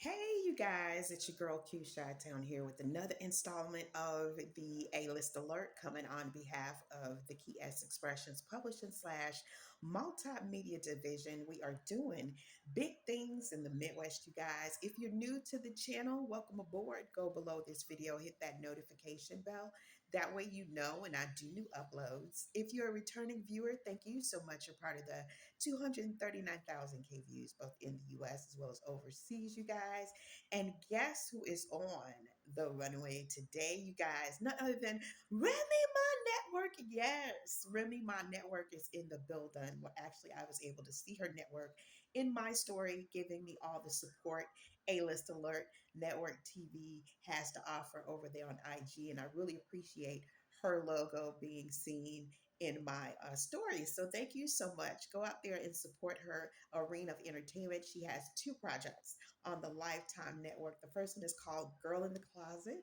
Hey, you guys, it's your girl Q Chi-Town here with another installment of the A-List Alert coming on behalf of the Key S Expressions Publishing slash Multimedia Division. We are doing big things in the Midwest, you guys. If you're new to the channel, welcome aboard. Go below this video, hit that notification bell. That way you know when I do new uploads. If you're a returning viewer, thank you so much. You're part of the 239,000K views, both in the US as well as overseas, you guys. And guess who is on the runway today, you guys? None other than Remy My Network. Yes, Remy My Network is in the building. Well, actually, I was able to see her network in my story, giving me all the support A-List Alert Network TV has to offer over there on IG. And I really appreciate her logo being seen in my story. So thank you so much. Go out there and support her arena of entertainment. She has two projects on the Lifetime Network. The first one is called Girl in the Closet.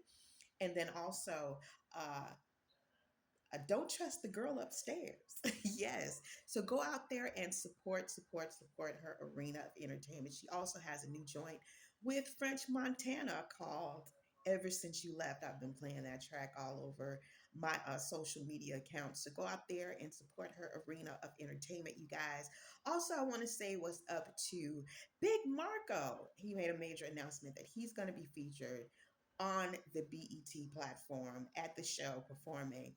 And then also uh, Don't Trust the Girl Upstairs. Yes. So go out there and support her arena of entertainment. She also has a new joint with French Montana called Ever Since You Left. I've been playing that track all over my social media accounts. So go out there and support her arena of entertainment, you guys. Also, I want to say what's up to Big Marco. He made a major announcement that he's going to be featured on the BET platform at the show performing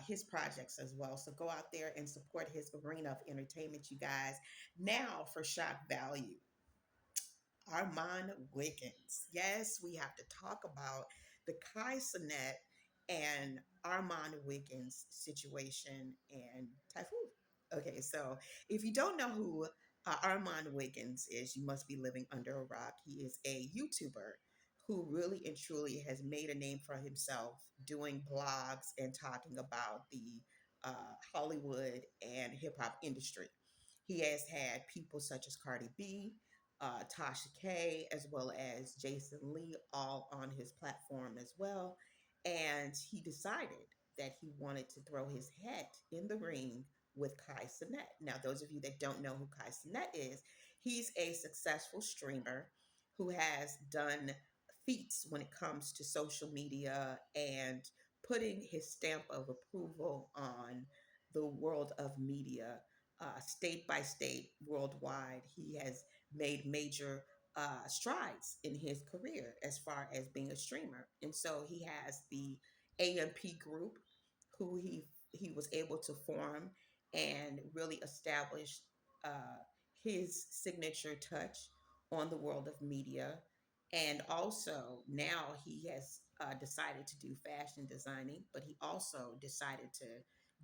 his projects as well. So go out there and support his arena of entertainment, you guys. Now for shock value. Armon Wiggins. Yes, we have to talk about the Kai Sinet and Armon Wiggins situation and Typhoon. Okay, so if you don't know who Armon Wiggins is, you must be living under a rock. He is a YouTuber who really and truly has made a name for himself doing blogs and talking about the Hollywood and hip hop industry. He has had people such as Cardi B, Tasha K, as well as Jason Lee, all on his platform as well. And he decided that he wanted to throw his hat in the ring with Kai Cenat. Now, those of you that don't know who Kai Cenat is, he's a successful streamer who has done feats when it comes to social media and putting his stamp of approval on the world of media, state by state, worldwide. He has made major strides in his career as far as being a streamer. And so he has the AMP group who he was able to form and really establish uh, his signature touch on the world of media. And also now he has decided to do fashion designing, but he also decided to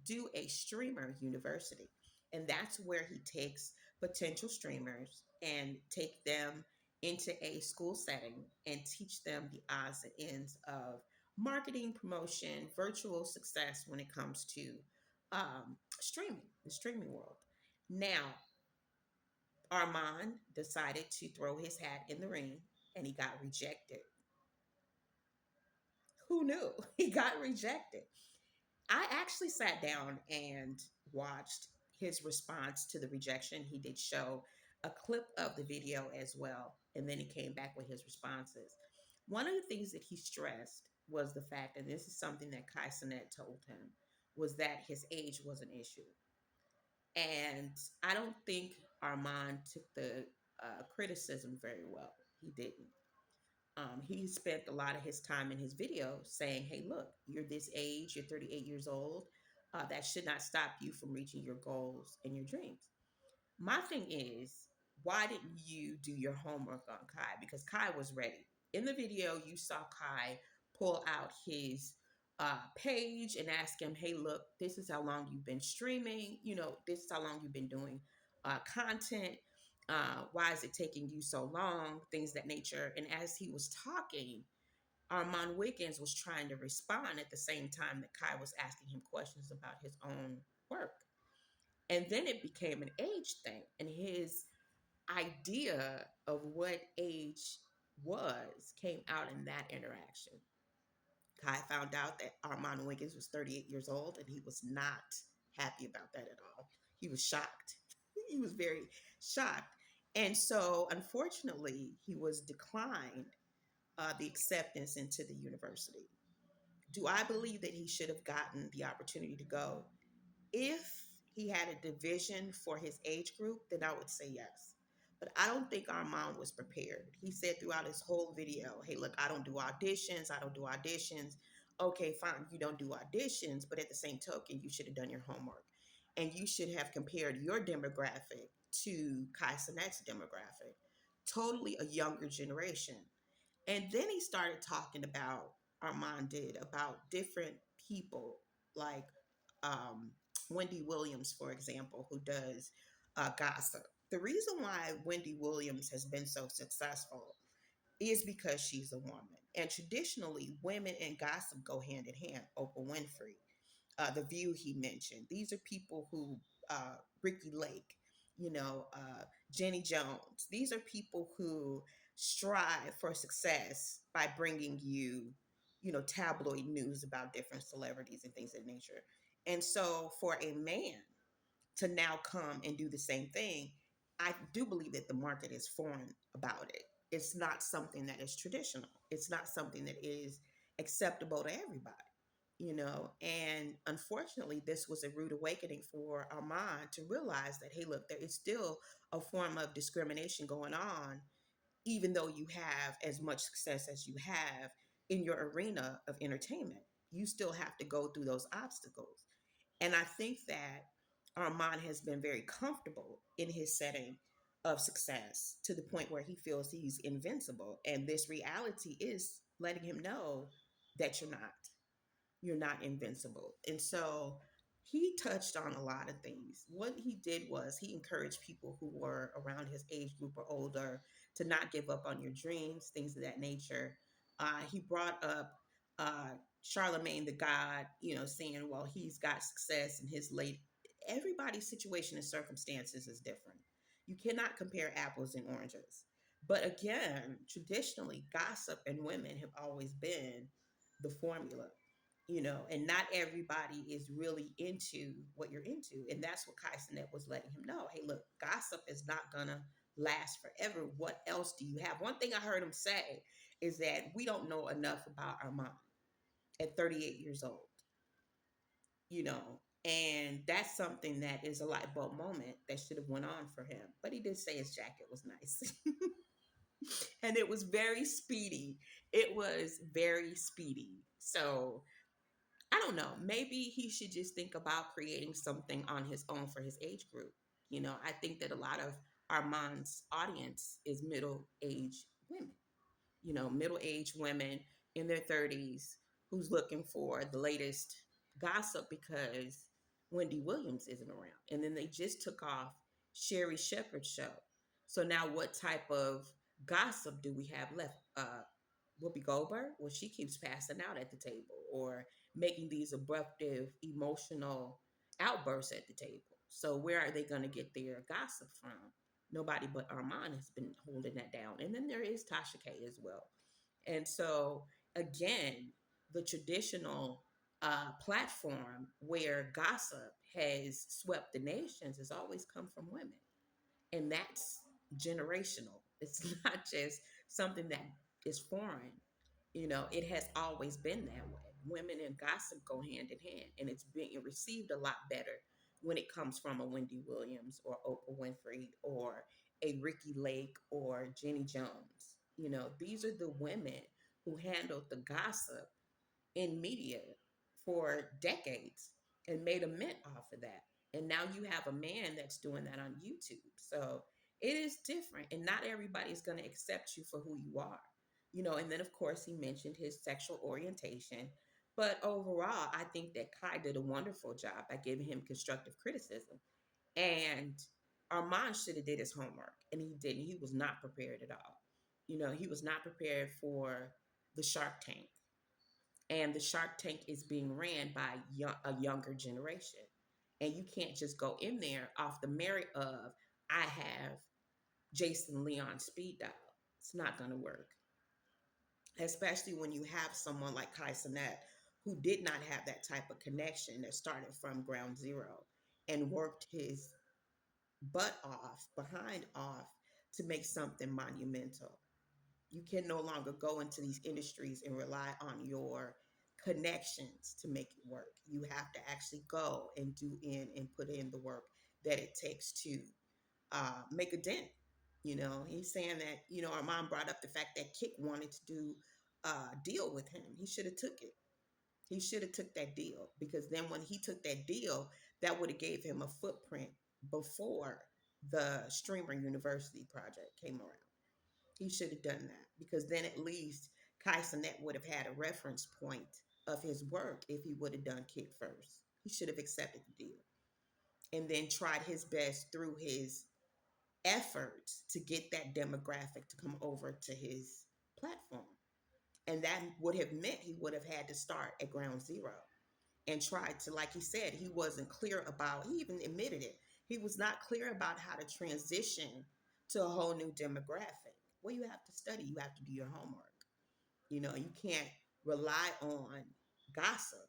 do a streamer university. And that's where he takes potential streamers and take them into a school setting and teach them the odds and ends of marketing, promotion, virtual success when it comes to streaming, the streaming world. Now, Armand decided to throw his hat in the ring and he got rejected. Who knew? He got rejected. I actually sat down and watched his response to the rejection. He did show a clip of the video as well, and then he came back with his responses. One of the things that he stressed was the fact, and this is something that Kai Cenat told him, was that his age was an issue. And I don't think Armand took the criticism very well. He didn't. He spent a lot of his time in his video saying, hey, look, you're this age, you're 38 years old. That should not stop you from reaching your goals and your dreams. My thing is, why didn't you do your homework on Kai? Because Kai was ready. In the video, you saw Kai pull out his page and ask him, hey, look, this is how long you've been streaming. You know, this is how long you've been doing content. Why is it taking you so long? Things of that nature. And as he was talking, Armon Wiggins was trying to respond at the same time that Kai was asking him questions about his own work. And then it became an age thing. And his idea of what age was came out in that interaction. Kai found out that Armand Wiggins was 38 years old and he was not happy about that at all. He was shocked. He was very shocked. And so, unfortunately, he was declined the acceptance into the university. Do I believe that he should have gotten the opportunity to go? If he had a division for his age group, then I would say yes. But I don't think Armand was prepared. He said throughout his whole video, hey, look, I don't do auditions. I don't do auditions. Okay, fine. You don't do auditions, but at the same token, you should have done your homework. And you should have compared your demographic to Kai Sinet's demographic. Totally a younger generation. And then he started talking about, Armand did, about different people like um, Wendy Williams, for example, who does gossip. The reason why Wendy Williams has been so successful is because she's a woman. And traditionally, women and gossip go hand in hand. Oprah Winfrey, The View he mentioned. These are people who, Ricky Lake, Jenny Jones. These are people who strive for success by bringing you, tabloid news about different celebrities and things of that nature. And so for a man to now come and do the same thing, I do believe that the market is foreign about it. It's not something that is traditional. It's not something that is acceptable to everybody, And unfortunately, this was a rude awakening for Armand to realize that, hey, look, there is still a form of discrimination going on, even though you have as much success as you have in your arena of entertainment. You still have to go through those obstacles. And I think that Armand has been very comfortable in his setting of success to the point where he feels he's invincible. And this reality is letting him know that you're not. You're not invincible. And so he touched on a lot of things. What he did was he encouraged people who were around his age group or older to not give up on your dreams, things of that nature. He brought up Charlemagne the God, saying, well, he's got success in his late. Everybody's situation and circumstances is different. You cannot compare apples and oranges. But again, traditionally, gossip and women have always been the formula, and not everybody is really into what you're into. And that's what Kai Cenat was letting him know. Hey, look, gossip is not gonna last forever. What else do you have? One thing I heard him say is that we don't know enough about Armand at 38 years old, and that's something that is a light bulb moment that should have went on for him. But he did say his jacket was nice. And it was very speedy. It was very speedy. So I don't know. Maybe he should just think about creating something on his own for his age group. I think that a lot of Armand's audience is middle-aged women, middle-aged women in their 30s who's looking for the latest gossip because Wendy Williams isn't around. And then they just took off Sherry Shepherd's show. So now what type of gossip do we have left? Whoopi Goldberg? Well, she keeps passing out at the table or making these abruptive, emotional outbursts at the table. So where are they going to get their gossip from? Nobody but Armand has been holding that down. And then there is Tasha K as well. And so, again, the traditional platform where gossip has swept the nations has always come from women. And that's generational. It's not just something that is foreign. It has always been that way. Women and gossip go hand in hand, and it's being received a lot better when it comes from a Wendy Williams or Oprah Winfrey or a Ricky Lake or Jenny Jones. These are the women who handled the gossip in media for decades and made a mint off of that. And now you have a man that's doing that on YouTube. So it is different, and not everybody is going to accept you for who you are. And then, of course, he mentioned his sexual orientation. But overall, I think that Kai did a wonderful job by giving him constructive criticism. And Armand should have did his homework, and he didn't. He was not prepared at all. He was not prepared for the Shark Tank, and the Shark Tank is being ran by a younger generation. And you can't just go in there off the merit of, I have Jason Leon speed dial. It's not going to work, especially when you have someone like Kai Cenat who did not have that type of connection, that started from ground zero and worked his butt off, behind off, to make something monumental. You can no longer go into these industries and rely on your connections to make it work. You have to actually go and do in and put in the work that it takes to make a dent. He's saying that, our mom brought up the fact that Kit wanted to do a deal with him. He should have took it. He should have took that deal, because then when he took that deal, that would have gave him a footprint before the Streamer University project came around. He should have done that, because then at least Kai Cenat would have had a reference point of his work if he would have done Kit first. He should have accepted the deal and then tried his best through his efforts to get that demographic to come over to his platform. And that would have meant he would have had to start at ground zero and tried to, like he said, he wasn't clear about, he even admitted it. He was not clear about how to transition to a whole new demographic. Well, you have to study, you have to do your homework. You can't rely on gossip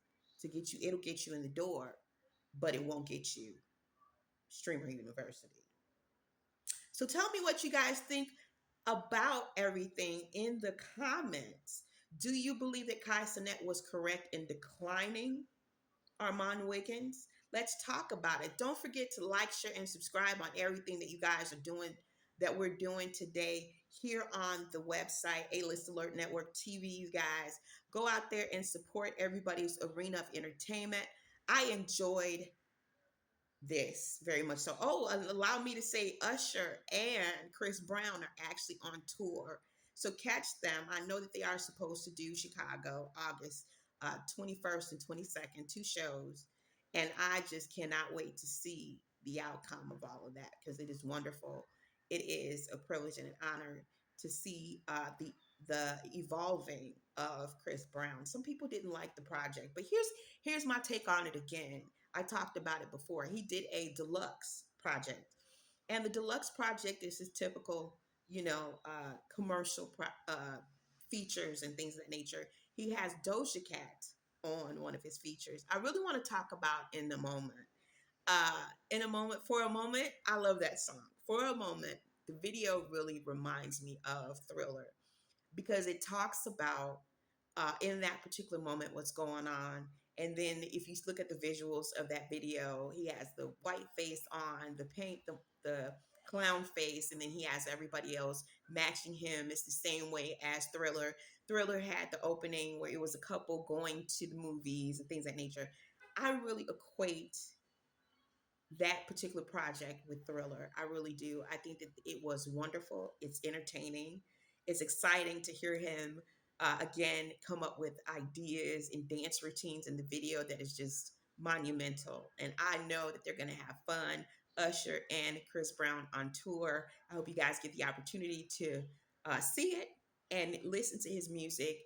to get you, it'll get you in the door, but it won't get you Streamer University. So tell me what you guys think about everything in the comments. Do you believe that Kai Cenat was correct in declining Armon Wiggins? Let's talk about it. Don't forget to like, share, and subscribe on everything that you guys are doing, that we're doing today here on the website, A-List Alert Network TV. You guys go out there and support everybody's arena of entertainment. I enjoyed this very much so. Oh, allow me to say Usher and Chris Brown are actually on tour. So catch them. I know that they are supposed to do Chicago, August 21st and 22nd, two shows. And I just cannot wait to see the outcome of all of that, because it is wonderful. It is a privilege and an honor to see the evolving of Chris Brown. Some people didn't like the project, but here's my take on it again. I talked about it before. He did a deluxe project, and the deluxe project is his typical, commercial features and things of that nature. He has Doja Cat on one of his features. I really want to talk about in a moment. For a moment, I love that song. For a moment, the video really reminds me of Thriller, because it talks about in that particular moment what's going on. And then if you look at the visuals of that video, he has the white face on, the paint, the clown face, and then he has everybody else matching him. It's the same way as Thriller. Thriller had the opening where it was a couple going to the movies and things of that nature. I really equate that particular project with Thriller. I really do. I think that it was wonderful. It's entertaining. It's exciting to hear him again come up with ideas and dance routines in the video that is just monumental. And I know that they're going to have fun. Usher and Chris Brown on tour. I hope you guys get the opportunity to see it and listen to his music.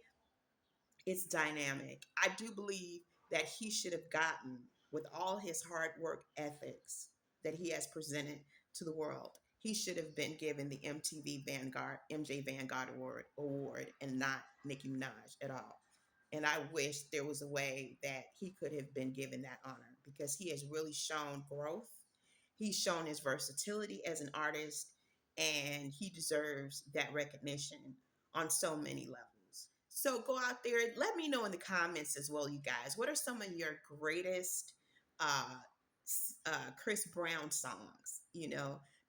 It's dynamic. I do believe that he should have gotten, with all his hard work ethics that he has presented to the world, he should have been given the MTV Vanguard, MJ Vanguard Award and not Nicki Minaj at all. And I wish there was a way that he could have been given that honor, because he has really shown growth. He's shown his versatility as an artist, and he deserves that recognition on so many levels. So go out there, let me know in the comments as well, you guys. What are some of your greatest uh, Chris Brown songs?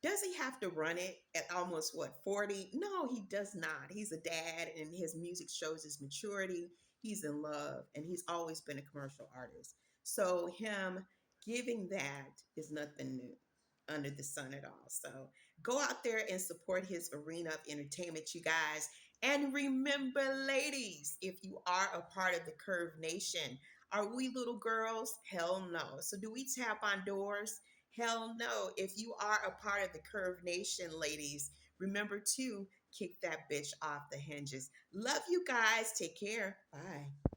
Does he have to run it at almost 40? No, he does not. He's a dad, and his music shows his maturity. He's in love, and he's always been a commercial artist. So him giving that is nothing new under the sun at all. So go out there and support his arena of entertainment, you guys. And remember, ladies, if you are a part of the Curve Nation, are we little girls? Hell no. So do we tap on doors? Hell no. If you are a part of the Curve Nation, ladies, remember to kick that bitch off the hinges. Love you guys. Take care. Bye.